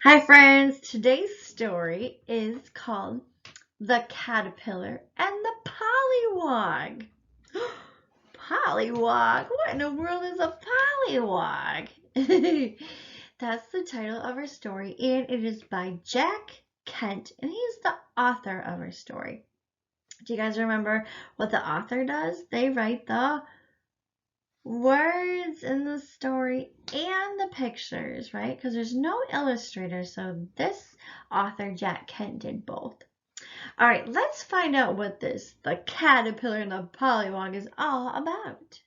Hi friends, today's story is called The Caterpillar and the Polliwog. Polliwog? What in the world is a polliwog? That's the title of our story, and it is by Jack Kent, and he's the author of our story. Do you guys remember what the author does? They write the words in the story and the pictures, right? Because there's no illustrator, so this author, Jack Kent, did both. All right, let's find out what the caterpillar and the polywog is all about.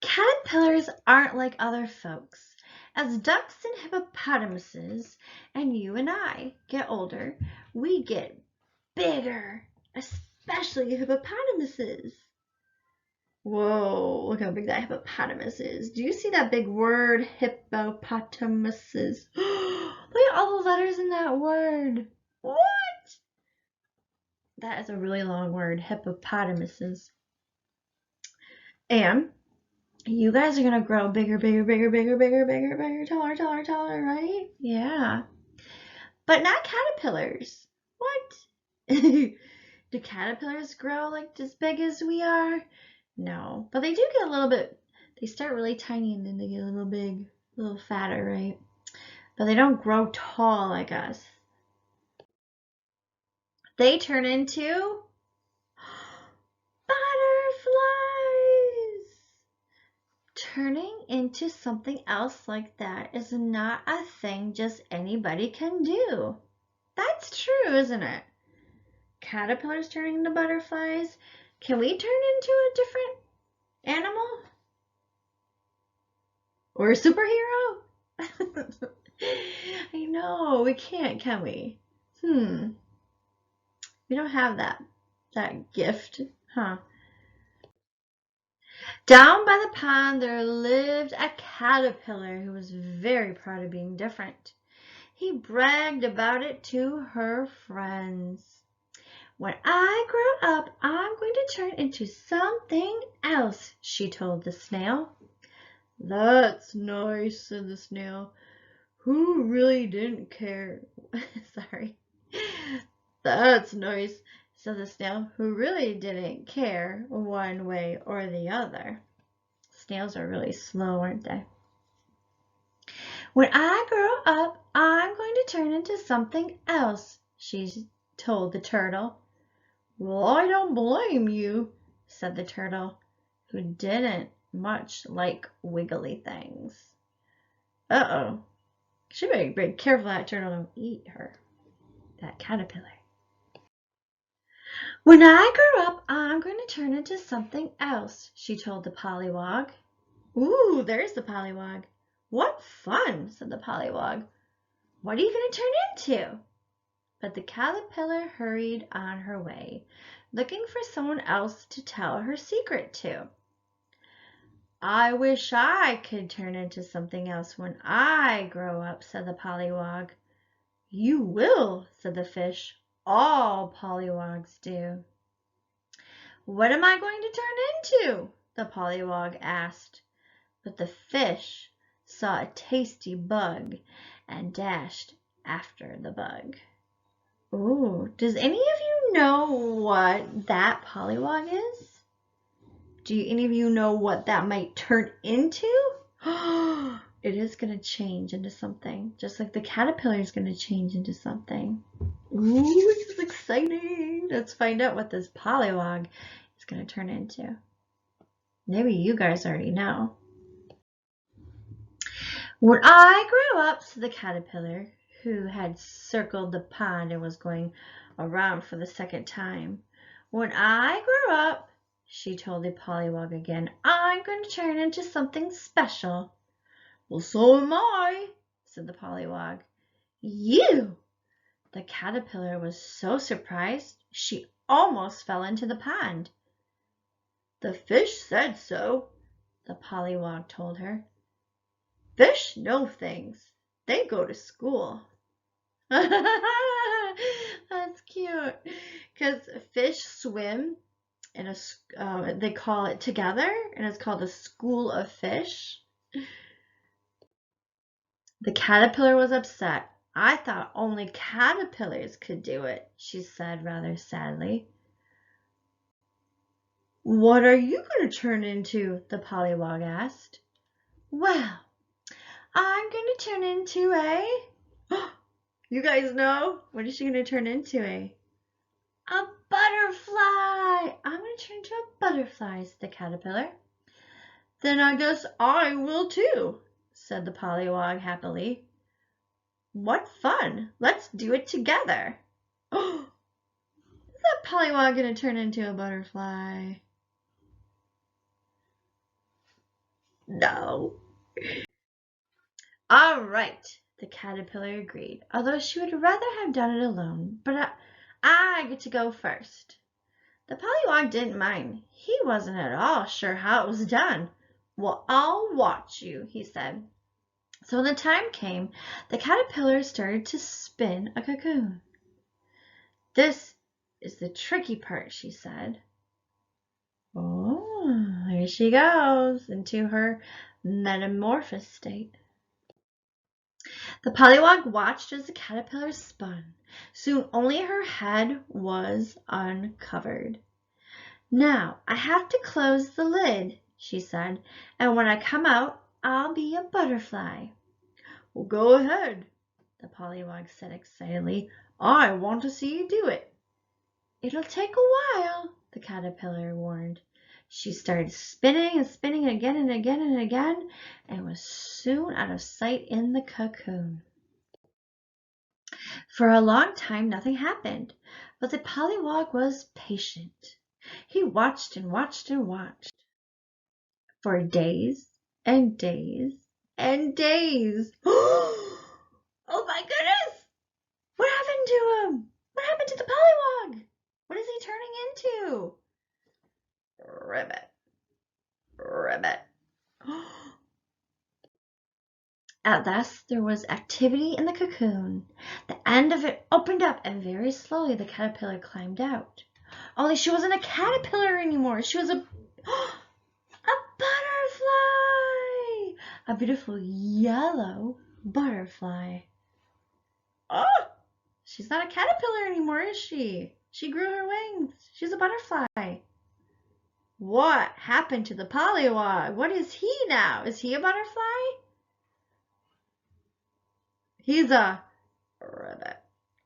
Caterpillars aren't like other folks. As ducks and hippopotamuses and you and I get older, we get bigger, especially hippopotamuses. Whoa, look how big that hippopotamus is. Do you see that big word, hippopotamuses? Look at all the letters in that word. What? That is a really long word, hippopotamuses. And you guys are going to grow bigger, taller, right? Yeah. But not caterpillars. What? Do caterpillars grow like as big as we are? No, but they do get a little bit, they start really tiny and then they get a little big, a little fatter, right? But they don't grow tall like us. They turn into butterflies. Turning into something else like that is not a thing just anybody can do. That's true, isn't it? Caterpillars turning into butterflies. Can we turn into a different animal? Or a superhero? I know, we can't, can we? We don't have that gift, huh? Down by the pond there lived a caterpillar who was very proud of being different. He bragged about it to her friends. When I grow up, I'm going to turn into something else, she told the snail. That's nice, said the snail, who really didn't care. Sorry. That's nice, said the snail, who really didn't care one way or the other. Snails are really slow, aren't they? When I grow up, I'm going to turn into something else, she told the turtle. Well, I don't blame you, said the turtle, who didn't much like wiggly things. Uh-oh. She better be careful that turtle don't eat her, that caterpillar. When I grow up, I'm going to turn into something else, she told the polywog. Ooh, there's the polywog. What fun, said the polywog. What are you going to turn into? But the caterpillar hurried on her way, looking for someone else to tell her secret to. I wish I could turn into something else when I grow up, said the polywog. You will, said the fish. All pollywogs do. What am I going to turn into? The polywog asked. But the fish saw a tasty bug and dashed after the bug. Ooh, does any of you know what that polywog is? Do any of you know what that might turn into? It is going to change into something, just like the caterpillar is going to change into something. Ooh, this is exciting. Let's find out what this polywog is going to turn into. Maybe you guys already know. When I grow up, said the caterpillar, who had circled the pond and was going around for the second time. When I grow up, she told the polywog again, I'm going to turn into something special. Well, so am I, said the polywog. You! The caterpillar was so surprised she almost fell into the pond. The fish said so, the polywog told her. Fish know things. They go to school. That's cute. Because fish swim in they call it together, and it's called a school of fish. The caterpillar was upset. I thought only caterpillars could do it, she said rather sadly. What are you going to turn into? The pollywog asked. Well, I'm going to turn into a... You guys know? What is she going to turn into? A butterfly! I'm going to turn into a butterfly, said the caterpillar. Then I guess I will too, said the pollywog happily. What fun! Let's do it together. Is that pollywog going to turn into a butterfly? No. All right, the caterpillar agreed, although she would rather have done it alone. But I get to go first. The pollywog didn't mind. He wasn't at all sure how it was done. Well, I'll watch you, he said. So when the time came, the caterpillar started to spin a cocoon. This is the tricky part, she said. Oh, here she goes into her metamorphosis state. The pollywog watched as the caterpillar spun. Soon only her head was uncovered. Now I have to close the lid, she said, and when I come out, I'll be a butterfly. Well, go ahead, the pollywog said excitedly. I want to see you do it. It'll take a while, the caterpillar warned. She started spinning and spinning again and again and again, and was soon out of sight in the cocoon. For a long time nothing happened, but the pollywog was patient. He watched and watched and watched for days and days and days. Oh my goodness! What happened to him? What happened to the pollywog? What is he turning into? Ribbit. Ribbit. At last there was activity in the cocoon. The end of it opened up, and very slowly the caterpillar climbed out. Only she wasn't a caterpillar anymore. She was a butterfly! A beautiful yellow butterfly. Oh! She's not a caterpillar anymore, is she? She grew her wings. She's a butterfly. What happened to the pollywog? What is he now? Is he a butterfly? He's a ribbit.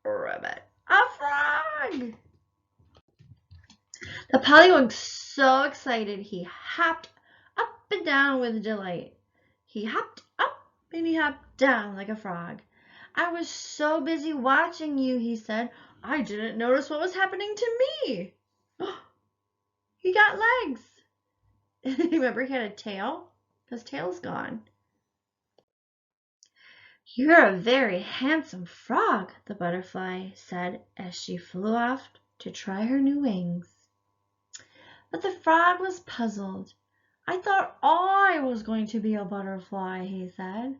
Ribbit. A frog! The pollywog was so excited he hopped up and down with delight. He hopped up and he hopped down like a frog. I was so busy watching you, he said, I didn't notice what was happening to me. He got legs. Remember he had a tail? His tail's gone. You're a very handsome frog, the butterfly said as she flew off to try her new wings. But the frog was puzzled. I thought I was going to be a butterfly, he said.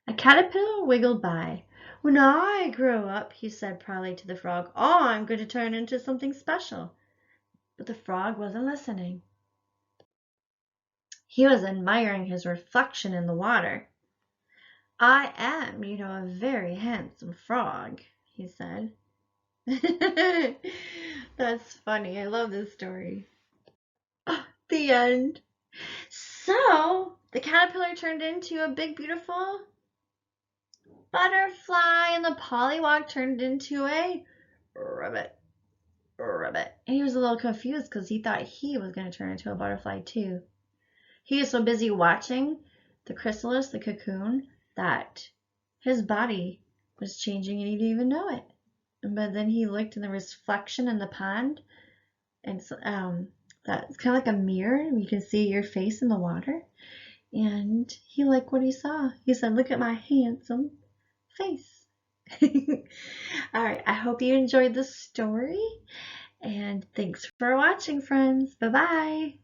A caterpillar wiggled by. When I grow up, he said proudly to the frog, I'm going to turn into something special. But the frog wasn't listening. He was admiring his reflection in the water. I am, a very handsome frog, he said. That's funny. I love this story. The end. So, the caterpillar turned into a big, beautiful butterfly, and the pollywog turned into a rabbit. Rabbit. And he was a little confused because he thought he was going to turn into a butterfly too. He was so busy watching the chrysalis, the cocoon, that his body was changing and he didn't even know it. But then he looked in the reflection in the pond, and that's kind of like a mirror. You can see your face in the water. And he liked what he saw. He said, look at my handsome face. All right, I hope you enjoyed the story. And thanks for watching, friends. Bye-bye.